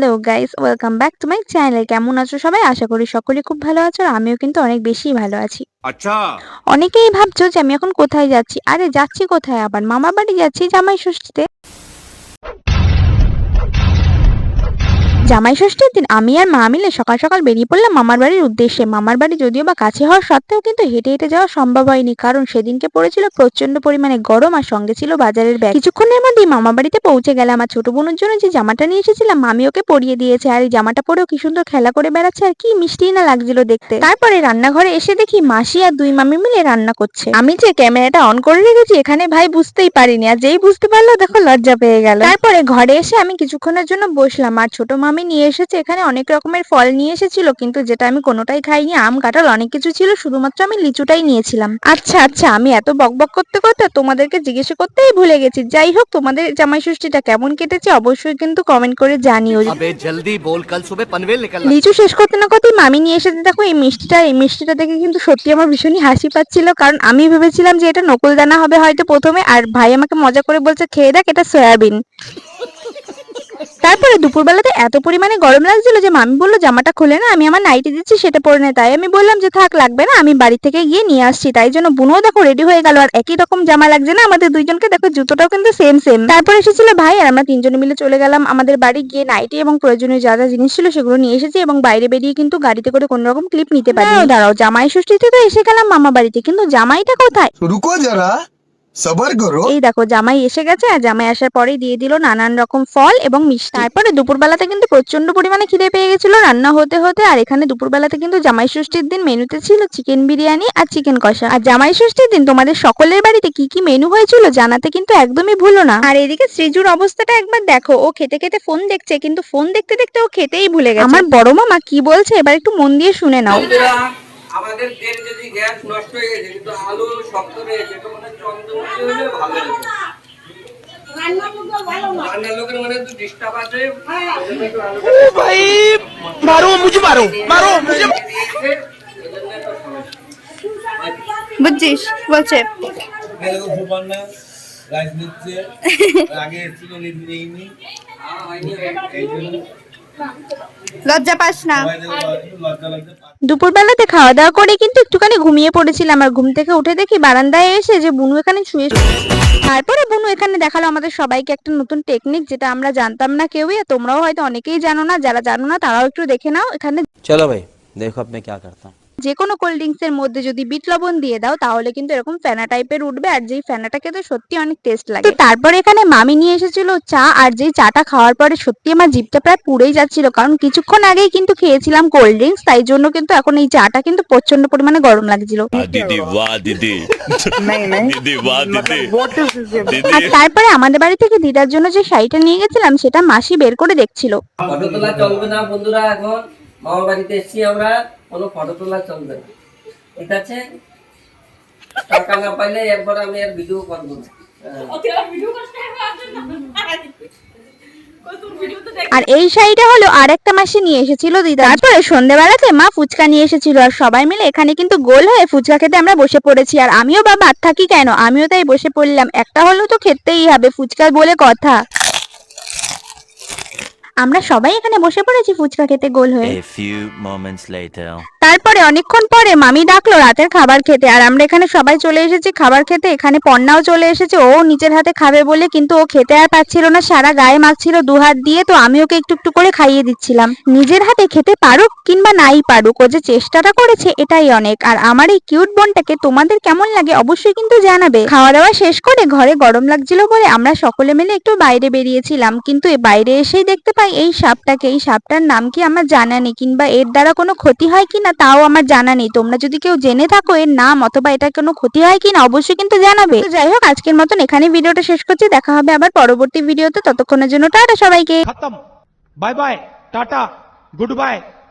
Hello guys, welcome back to my channel. কেমন আছো সবাই? আশা করি সকলেই খুব ভালো আছো, আর আমিও কিন্তু অনেক বেশি ভালো আছি। আচ্ছা। অনেকেই ভাবছো যে আমি এখন কোথায় যাচ্ছি। আরে যাচ্ছি কোথায়, আবার মামার বাড়ি যাচ্ছি জামাই ষষ্ঠীতে। জামাই ষষ্ঠীর দিন আমি আর মা মিলে সকাল সকাল বেরিয়ে পড়লাম মামার বাড়ির উদ্দেশ্যে। মামার বাড়ি যদিও বা কাছে হওয়ার সত্ত্বেও কিন্তু হেঁটে হেঁটে যাওয়া সম্ভব হয়নি, কারণ সেদিনকে পড়েছিল প্রচন্ড পরিমাণে গরম, আর সঙ্গে ছিল বাজারের ব্যাগ। কিছুক্ষণের মধ্যেই মামা বাড়িতে পৌঁছে গেলাম। আমার ছোট বোনের জন্য যে জামাটা নিয়ে এসেছিলাম মামি ওকে পরিয়ে দিয়েছে, আর এই জামাটা পরেও কি সুন্দর খেলা করে বেড়াচ্ছে, আর কি মিষ্টি না লাগছিল দেখতে। তারপরে রান্নাঘরে এসে দেখি মাসি আর দুই মামি মিলে রান্না করছে। আমি যে ক্যামেরাটা অন করে রেখেছি এখানে ভাই বুঝতেই পারিনি, আর যেই বুঝতে পারলো দেখো লজ্জা পেয়ে গেল। তারপরে ঘরে এসে আমি কিছুক্ষণের জন্য বসলাম, আর ছোট মামি নিয়ে এসেছে এখানে অনেক রকমের ফল নিয়ে এসেছিল, কিন্তু যেটা আমি কোনোটাই খাইনি। আম, কাঁঠাল অনেক কিছু ছিল, শুধুমাত্র আমি লিচুটাই নিয়েছিলাম। আচ্ছা আচ্ছা, আমি এত বকবক করতে করতে তোমাদেরকে জিজ্ঞেস করতেই ভুলে গেছি। যাই হোক, তোমাদের জামাই ষষ্ঠীটা কেমন কেটেছে অবশ্যই কিন্তু কমেন্ট করে জানিও। अबे जल्दी बोल, कल सुबह पनवेल निकलना। লিচু শেষ করতে না করতেই মামি নিয়ে এসেছে দেখো এই মিষ্টিটা দেখে কিন্তু সত্যি আমার ভীষণই হাসি পাচ্ছিল, কারণ আমি ভেবেছিলাম যে এটা নকুল দানা হবে হয়তো প্রথমে, আর ভাই আমাকে মজা করে বলছে খেয়ে দেখ এটা সয়াবিন। তারপরে দুপুরবেলাতে এত পরিমাণে গরম লাগছিল যে মামি বললো জামাটা খুলে না, আমি আমার নাইটি দিচ্ছি সেটা পরে নে। তাই আমি বললাম যে থাক লাগবে না, আমি বাড়ি থেকে গিয়ে নিয়ে আসছি। তাই জন্য বুনুও দেখো রেডি হয়ে গেল, আর একই রকম জামা লাগছে না আমাদের দুইজনকে, দেখো জুতোটাও কিন্তু সেম সেম। তারপর এসেছিল ভাই, আর আমরা তিনজনে মিলে চলে গেলাম আমাদের বাড়ি। গিয়ে নাইটি এবং প্রয়োজনীয় যা যা জিনিস ছিল সেগুলো নিয়ে এসেছি, এবং বাইরে বেরিয়ে কিন্তু গাড়িতে করে কোনো রকম ক্লিপ নিতে পারি। দাঁড়াও, জামাই ষষ্ঠীতে তো এসে গেলাম মামা বাড়িতে, কিন্তু জামাইটা কোথায়? रुको जरा सबर करो। এই দেখো জামাই এসে গেছে, আর জামাই আসার পরেই দিয়ে দিল নানান রকম ফল এবং মিষ্টি। তারপরে দুপুরবেলাতে কিন্তু প্রচন্ড পরিমাণে খিদে পেয়ে গেছিল রান্না হতে হতে, আর এখানে দুপুরবেলাতে কিন্তু জামাই ষষ্ঠীর দিন মেনুতে ছিল চিকেন বিরিয়ানি আর চিকেন কষা। আর জামাই ষষ্ঠীর দিন তোমাদের সকলের বাড়িতে কি কি মেনু হয়েছিল জানাতে কিন্তু একদমই ভুলো না। আর এদিকে শ্রীজুর অবস্থাটা একবার দেখো, ও খেতে খেতে ফোন দেখছে, কিন্তু ফোন দেখতে দেখতে ও খেতেই ভুলে গেছে। আমার বড় মামা কি বলছে এবার একটু মন দিয়ে শুনে নাও। আমাদের তেল যদি গ্যাস নষ্ট হয়ে গেছে, কিন্তু আলু শক্ত রয়েছে, তো মানে চন্দ্রমুখী হলে ভালো হতো। রান্নার লোকের মানে একটু ডিস্টার্ব আছে। भाई मारो मुझे, मारो मारो मुझे। বুঝছিস বলছে রাইস নিচ্ছে, আগে এসেছিল নিইনি, লজ্জা পাস না। লজ্জা লাগছে। দুপুরবেলাতে খাওয়া দাওয়া করে কিন্তু একটুখানি ঘুমিয়ে পড়েছিলাম, আর ঘুম থেকে উঠে দেখি বারান্দায় এসে যে বুনু এখানে শুয়ে। তারপরে বুনু এখানে দেখালো আমাদের সবাইকে একটা নতুন টেকনিক, যেটা আমরা জানতাম না কেউই, আর তোমরাও হয়তো অনেকেই জানো না। যারা জানো না তারাও একটু দেখে নাও। এখানে चलो भाई देखो अब मैं क्या करता हूँ। যে কোনো কোল্ড ড্রিঙ্কস এর মধ্যে যদি বিট লবণ দিয়ে দাও তাহলে কিন্তু এরকম ফেনা টাইপের উঠবে, আর যেই ফেনাটা খেতে সত্যি অনেক টেস্ট লাগে। তারপরে এখানে মামি নিয়ে এসেছিল চা, আর যেই চাটা খাওয়ার পরে সত্যি আমার জিভটা প্রায় পুড়েই যাচ্ছিল, কারণ কিছুক্ষণ আগেই কিন্তু খেয়েছিলাম কোল্ড ড্রিঙ্কস, তাই জন্য কিন্তু এখন এই চাটা কিন্তু প্রচন্ড পরিমাণে গরম লাগছিল। दीदी वाह दीदी दीदी वाह दीदी আর তারপরে আমাদের বাড়ি থেকে দিদার জন্য যে শাড়িটা নিয়ে গেছিলাম সেটা মাসি বের করে দেখছিল। ফটো তোলা চলবে না বন্ধুরা, এখন মামার বাড়িতে এসেছি আমরা, কোনো ফটো তোলা চলবে না, ঠিক আছে? টাকা না পাইলে একবার আমি আর ভিডিও করবো না। আর এই শাড়িটা হলো আর একটা মাসি নিয়ে এসেছিল দিদা। তারপরে সন্ধ্যেবেলাতে মা ফুচকা নিয়ে এসেছিল, আর সবাই মিলে এখানে কিন্তু গোল হয়ে ফুচকা খেতে আমরা বসে পড়েছি। আর আমিও বাবা আর থাকি কেন, আমিও তাই বসে পড়লাম। একটা হলেও তো খেতেই হবে, ফুচকা বলে কথা। আমরা সবাই এখানে বসে পড়েছি ফুচকা খেতে গোল হয়ে। A few moments later তারপরে অনেকক্ষণ পরে মামি ডাকলো রাতের খাবার খেতে, আর আমরা এখানে সবাই চলে এসেছি খাবার খেতে। এখানে পন্নাও চলে এসেছে, ও নিজের হাতে খাবে বলে, কিন্তু ও খেতে আর পাচ্ছিল না, সারা গায়ে মাখছিল দু হাত দিয়ে। তো আমি ওকে একটু একটু করে খাইয়ে দিচ্ছিলাম। নিজের হাতে খেতে পারুক কিংবা নাই পারুক, ও যে চেষ্টাটা করেছে এটাই অনেক। আর আমার এই কিউট বোনটাকে তোমাদের কেমন লাগে অবশ্যই কিন্তু জানাবে। খাওয়া দাওয়া শেষ করে ঘরে গরম লাগছিল বলে আমরা সকলে মিলে একটু বাইরে বেরিয়েছিলাম, কিন্তু বাইরে এসেই দেখতে পাই এই সাপটাকে। এই সাপটার নাম কি আমার জানা নেই, কিংবা এর দ্বারা কোনো ক্ষতি হয় কিনা তাও আমার জানা নেই। তোমরা যদি কেউ জেনে থাকো এর নাম অথবা এটা কোনো ক্ষতি হয় কিনা অবশ্যই কিন্তু জানাবে। তো যাই হোক, আজকের মতন এখানে ভিডিওটা শেষ করছি, দেখা হবে আবার পরবর্তী ভিডিওতে। ততক্ষণের জন্য টাটা সবাইকে। खत्म। Bye bye tata good bye.